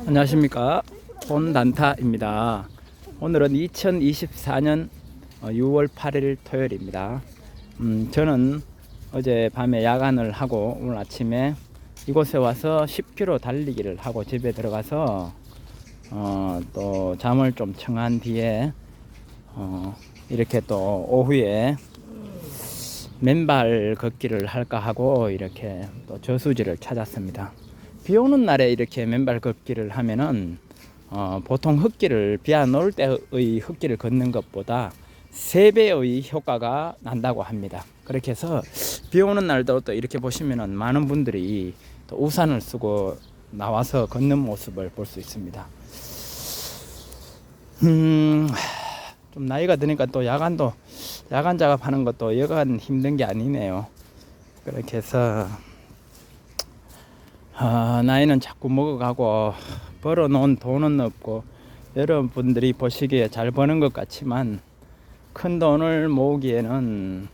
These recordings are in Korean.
안녕하십니까, 본단타입니다. 오늘은 2024년 6월 8일 토요일입니다. 저는 어제 밤에 야간을 하고 오늘 아침에 이곳에 와서 10km 달리기를 하고 집에 들어가서 또 잠을 좀 청한 뒤에 이렇게 또 오후에 맨발 걷기를 할까 하고 이렇게 또 저수지를 찾았습니다. 비 오는 날에 이렇게 맨발 걷기를 하면은 보통 흙길을 비 안 올 때의 흙길을 걷는 것보다 3배의 효과가 난다고 합니다. 그렇게 해서 비 오는 날도 또 이렇게 보시면은 많은 분들이 또 우산을 쓰고 나와서 걷는 모습을 볼 수 있습니다. 좀 나이가 드니까 또 야간 작업하는 것도 여간 힘든 게 아니네요. 그렇게 해서 나이는 자꾸 먹어가고 벌어놓은 돈은 없고 여러분들이 보시기에 잘 버는 것 같지만 큰 돈을 모으기에는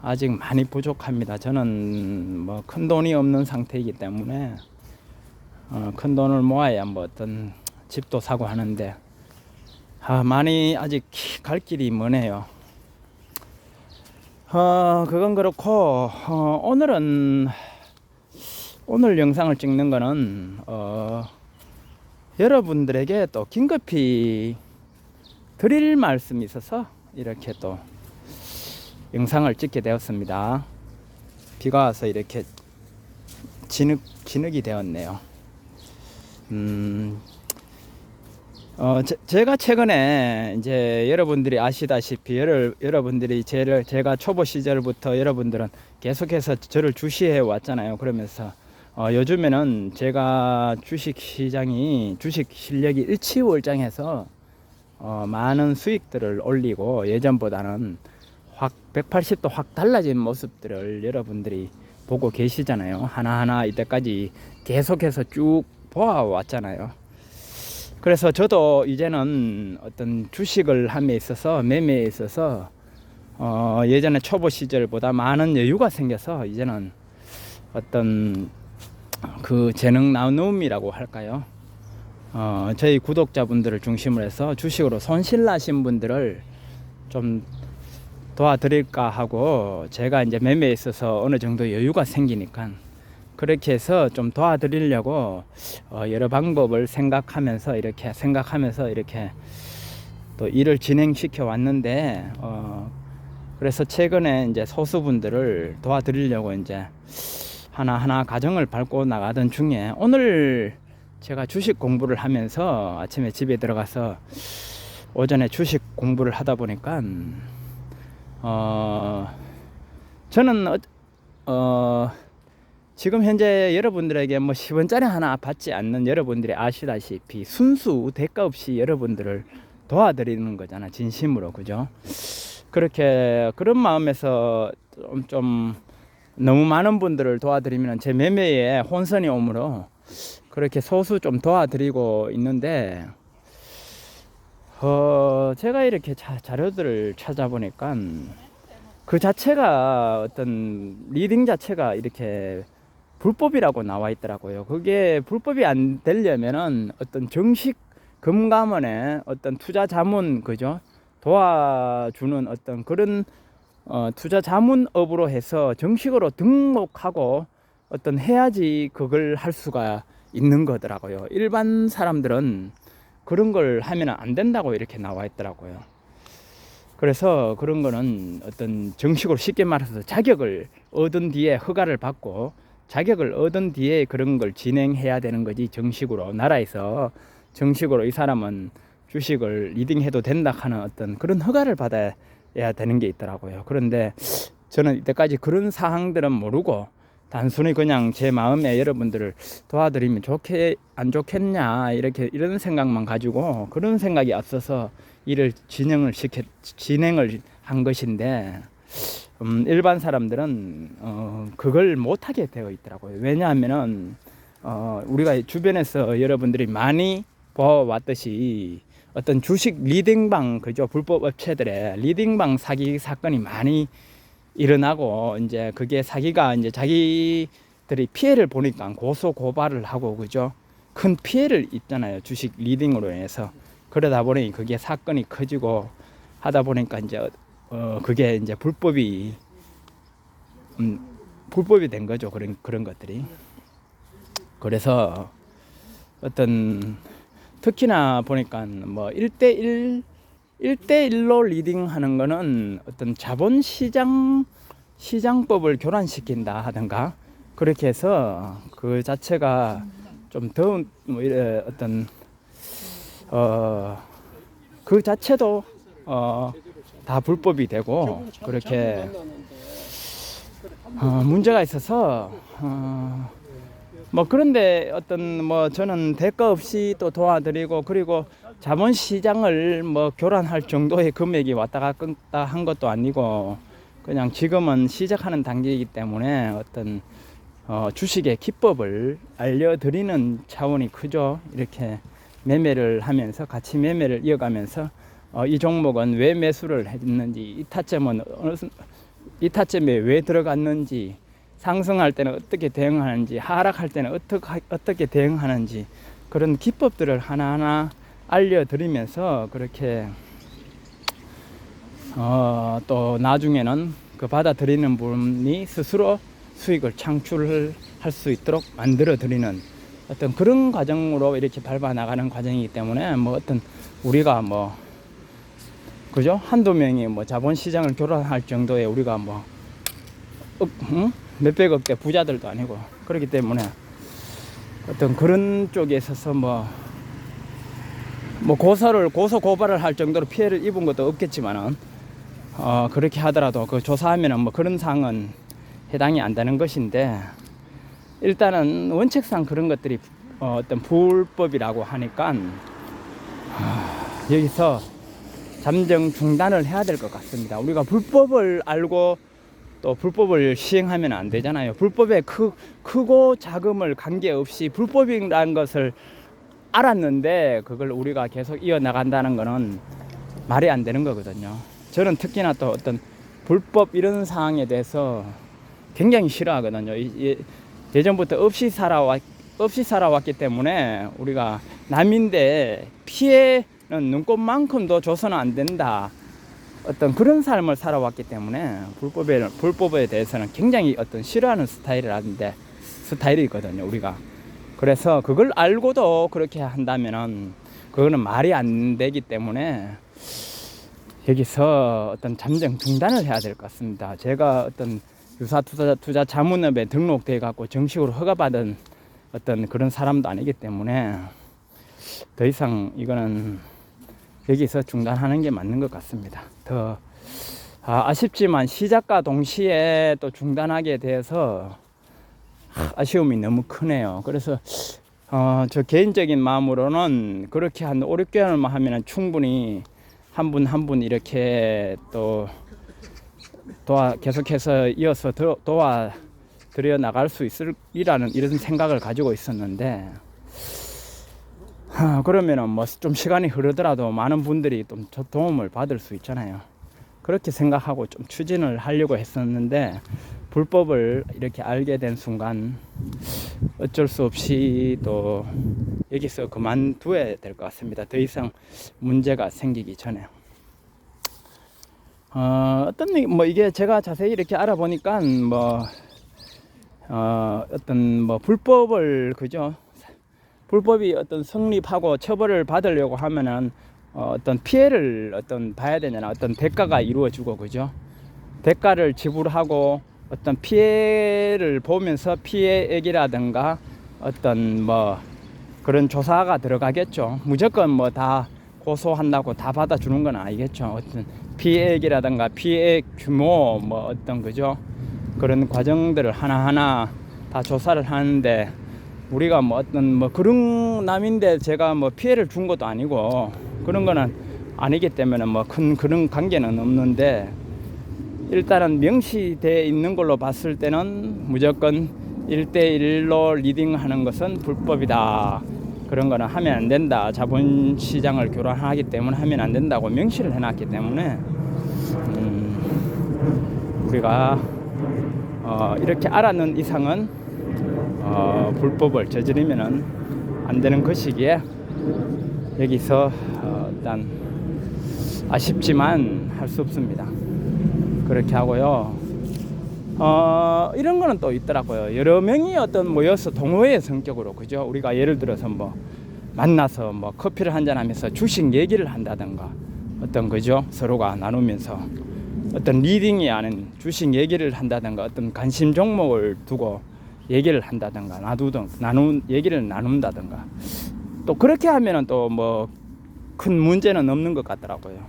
아직 많이 부족합니다. 저는 뭐 큰 돈이 없는 상태이기 때문에 큰 돈을 모아야 뭐 어떤 집도 사고 하는데 많이 아직 갈 길이 머네요. 그건 그렇고 오늘 영상을 찍는 거는 여러분들에게 또 긴급히 드릴 말씀이 있어서 이렇게 또 영상을 찍게 되었습니다. 비가 와서 이렇게 진흙이 되었네요. 제가 최근에 이제 여러분들이 아시다시피 여러분들이 제가 초보 시절부터 여러분들은 계속해서 저를 주시해 왔잖아요. 그러면서 요즘에는 제가 주식 실력이 일취월장해서 많은 수익들을 올리고 예전보다는 확 180도 확 달라진 모습들을 여러분들이 보고 계시잖아요. 하나하나 이때까지 계속해서 쭉 보아왔잖아요. 그래서 저도 이제는 어떤 주식을 함에 있어서 매매에 있어서 예전에 초보 시절보다 많은 여유가 생겨서 이제는 어떤 그 재능 나눔이라고 할까요? 저희 구독자분들을 중심으로 해서 주식으로 손실 나신 분들을 좀 도와드릴까 하고 제가 이제 매매에 있어서 어느 정도 여유가 생기니까 그렇게 해서 좀 도와드리려고 여러 방법을 생각하면서 이렇게 또 일을 진행시켜 왔는데 그래서 최근에 이제 소수분들을 도와드리려고 이제 하나하나 가정을 밟고 나가던 중에 오늘 제가 주식 공부를 하면서 아침에 집에 들어가서 오전에 주식 공부를 하다 보니까 저는 지금 현재 여러분들에게 뭐 10원짜리 하나 받지 않는 여러분들이 아시다시피 순수 대가 없이 여러분들을 도와드리는 거잖아, 진심으로. 그죠? 그렇게 그런 마음에서 좀 너무 많은 분들을 도와드리면 제 매매에 혼선이 오므로 그렇게 소수 좀 도와드리고 있는데 제가 이렇게 자료들을 찾아보니까 그 자체가 어떤 리딩 자체가 이렇게 불법이라고 나와 있더라고요. 그게 불법이 안 되려면은 어떤 정식 금감원의 어떤 투자 자문, 그죠? 도와주는 어떤 그런 투자 자문업으로 해서 정식으로 등록하고 어떤 해야지 그걸 할 수가 있는 거더라고요. 일반 사람들은 그런 걸 하면 안 된다고 이렇게 나와 있더라고요. 그래서 그런 거는 어떤 정식으로 쉽게 말해서 자격을 얻은 뒤에 허가를 받고 자격을 얻은 뒤에 그런 걸 진행해야 되는 거지, 정식으로 나라에서 정식으로 이 사람은 주식을 리딩해도 된다 하는 어떤 그런 허가를 받아야 되는 게 있더라고요. 그런데 저는 이때까지 그런 사항들은 모르고 단순히 그냥 제 마음에 여러분들을 도와드리면 안 좋겠냐 이런 생각만 가지고 그런 생각이 앞서서 일을 진행을 한 것인데 일반 사람들은 그걸 못하게 되어 있더라고요. 왜냐하면은 우리가 주변에서 여러분들이 많이 보아왔듯이 어떤 주식 리딩방, 그죠? 불법 업체들의 리딩방 사기 사건이 많이 일어나고 이제 그게 사기가 이제 자기들이 피해를 보니까 고소 고발을 하고, 그죠? 큰 피해를 입잖아요. 주식 리딩으로 인해서. 그러다 보니 그게 사건이 커지고 하다 보니까 이제 그게 이제 불법이 된 거죠. 그런 것들이. 그래서 어떤 특히나 보니까 뭐 1대1로 리딩하는 거는 어떤 시장법을 교란시킨다 하든가 그렇게 해서 그 자체가 좀 더 뭐 어떤 그 자체도 다 불법이 되고 그렇게 문제가 있어서 뭐 그런데 어떤 뭐 저는 대가 없이 또 도와드리고 그리고 자본시장을 뭐 교란할 정도의 금액이 왔다 갔다 한 것도 아니고 그냥 지금은 시작하는 단계이기 때문에 어떤 주식의 기법을 알려드리는 차원이 크죠. 이렇게 매매를 하면서 같이 매매를 이어가면서 이 종목은 왜 매수를 했는지 이 타점에 왜 들어갔는지 상승할 때는 어떻게 대응하는지 하락할 때는 어떻게 대응하는지 그런 기법들을 하나하나 알려드리면서 그렇게 또 나중에는 그 받아들이는 분이 스스로 수익을 창출할 수 있도록 만들어 드리는 어떤 그런 과정으로 이렇게 밟아 나가는 과정이기 때문에 뭐 어떤 우리가 뭐 그죠? 한두 명이 뭐 자본시장을 교란할 정도의 우리가 뭐 몇백억대 부자들도 아니고 그렇기 때문에 어떤 그런 쪽에 있어서 뭐 고소 고발을 할 정도로 피해를 입은 것도 없겠지만은 그렇게 하더라도 그 조사하면은 뭐 그런 사항은 해당이 안 되는 것인데 일단은 원칙상 그런 것들이 어떤 불법이라고 하니까 여기서 잠정 중단을 해야 될 것 같습니다. 우리가 불법을 알고 또 불법을 시행하면 안 되잖아요. 불법에 크고 작음을 관계없이 불법이라는 것을 알았는데 그걸 우리가 계속 이어나간다는 것은 말이 안 되는 거거든요. 저는 특히나 또 어떤 불법 이런 사항에 대해서 굉장히 싫어하거든요. 예전부터 없이 살아왔기 때문에 우리가 남인데 피해는 눈꼽만큼도 줘서는 안 된다. 어떤 그런 삶을 살아왔기 때문에 불법에 대해서는 굉장히 어떤 싫어하는 스타일이거든요. 우리가. 그래서 그걸 알고도 그렇게 한다면은 그거는 말이 안 되기 때문에 여기서 어떤 잠정 중단을 해야 될 것 같습니다. 제가 어떤 유사 투자 자문업에 등록돼 갖고 정식으로 허가받은 어떤 그런 사람도 아니기 때문에 더 이상 이거는 여기서 중단하는 게 맞는 것 같습니다. 더 아쉽지만 시작과 동시에 또 중단하게 돼서 아쉬움이 너무 크네요. 그래서 저 개인적인 마음으로는 그렇게 한 5, 6개월만 하면 충분히 한 분 한 분 이렇게 또 계속해서 이어서 도와드려 나갈 수 있으리라는 이런 생각을 가지고 있었는데 그러면은 뭐 좀 시간이 흐르더라도 많은 분들이 좀 도움을 받을 수 있잖아요. 그렇게 생각하고 좀 추진을 하려고 했었는데 불법을 이렇게 알게 된 순간 어쩔 수 없이 또 여기서 그만둬야 될 것 같습니다. 더 이상 문제가 생기기 전에. 뭐 이게 제가 자세히 이렇게 알아보니까 어떤 불법을 그죠? 불법이 어떤 성립하고 처벌을 받으려고 하면은 어떤 피해를 봐야 되잖아. 어떤 대가가 이루어지고 그죠? 대가를 지불하고 어떤 피해를 보면서 피해액이라든가 어떤 그런 조사가 들어가겠죠. 무조건 다 고소한다고 다 받아주는 건 아니겠죠. 어떤 피해액이라든가 피해액 규모 어떤 그죠? 그런 과정들을 하나하나 다 조사를 하는데 우리가 어떤 그런 남인데 제가 피해를 준 것도 아니고 그런 거는 아니기 때문에 큰 그런 관계는 없는데 일단은 명시되어 있는 걸로 봤을 때는 무조건 1대1로 리딩하는 것은 불법이다. 그런 거는 하면 안 된다. 자본시장을 교란하기 때문에 하면 안 된다고 명시를 해놨기 때문에 우리가 이렇게 알았는 이상은 불법을 저지르면은 안 되는 그 시기에 여기서 일단 아쉽지만 할 수 없습니다. 그렇게 하고요. 이런 거는 또 있더라고요. 여러 명이 어떤 모여서 동호회 성격으로, 그죠? 우리가 예를 들어서 뭐 만나서 뭐 커피를 한잔 하면서 주식 얘기를 한다든가, 어떤, 그죠? 서로가 나누면서 어떤 리딩이 아닌 주식 얘기를 한다든가, 어떤 관심 종목을 두고 얘기를 한다든가, 얘기를 나눈다든가, 또 그렇게 하면은 또 뭐 큰 문제는 없는 것 같더라고요.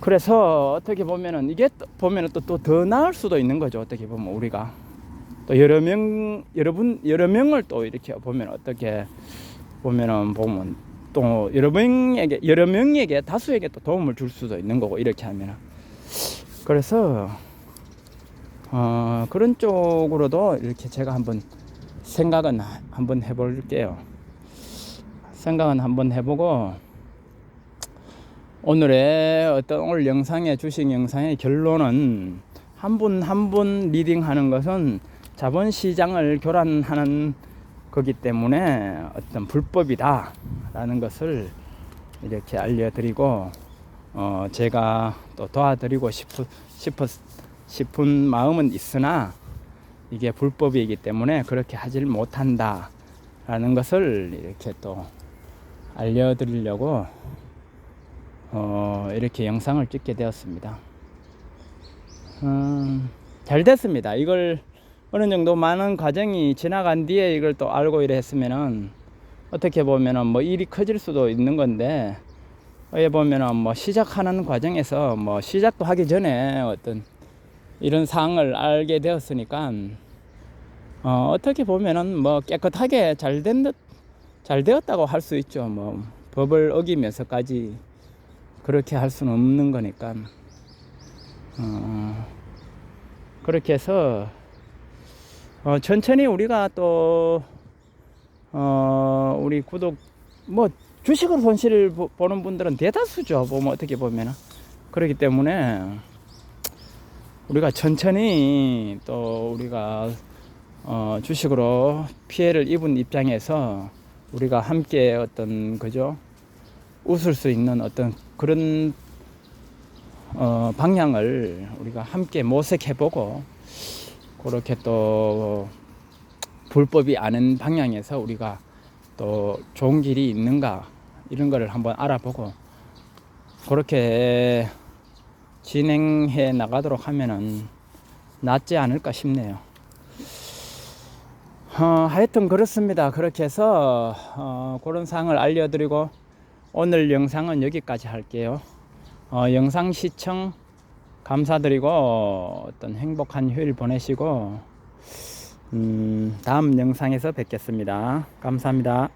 그래서 어떻게 보면은 이게 보면은 또 더 나을 수도 있는 거죠. 어떻게 보면 우리가 또 여러 명을 또 이렇게 보면 어떻게 보면 또 여러 명에게 다수에게 또 도움을 줄 수도 있는 거고, 이렇게 하면은. 그래서 그런 쪽으로도 이렇게 제가 생각은 한번 해볼게요. 생각은 한번 해보고, 오늘 영상의 주식 영상의 결론은, 한 분 리딩하는 것은 자본시장을 교란하는 거기 때문에 어떤 불법이다 라는 것을 이렇게 알려드리고, 제가 또 도와드리고 싶은 마음은 있으나 이게 불법이기 때문에 그렇게 하질 못한다 라는 것을 이렇게 또 알려드리려고 이렇게 영상을 찍게 되었습니다. 잘 됐습니다. 이걸 어느 정도 많은 과정이 지나간 뒤에 이걸 또 알고 이래 했으면은 어떻게 보면은 뭐 일이 커질 수도 있는 건데, 보면은 뭐 시작하는 과정에서 뭐 시작도 하기 전에 어떤 이런 사항을 알게 되었으니까 어떻게 보면은 뭐 깨끗하게 잘 되었다고 할 수 있죠. 뭐 법을 어기면서까지 그렇게 할 수는 없는 거니까. 그렇게 해서 천천히 우리가 또 우리 구독, 뭐 주식으로 손실을 보는 분들은 대다수죠. 보면 어떻게 보면은. 그렇기 때문에 우리가 천천히 또 우리가 주식으로 피해를 입은 입장에서 우리가 함께 어떤, 그죠? 웃을 수 있는 어떤 그런 방향을 우리가 함께 모색해보고, 그렇게 또 불법이 아닌 방향에서 우리가 또 좋은 길이 있는가, 이런 거를 한번 알아보고 그렇게 진행해 나가도록 하면은 낫지 않을까 싶네요. 하여튼 그렇습니다. 그렇게 해서 그런 사항을 알려드리고, 오늘 영상은 여기까지 할게요. 영상 시청 감사드리고, 어떤 행복한 휴일 보내시고, 다음 영상에서 뵙겠습니다. 감사합니다.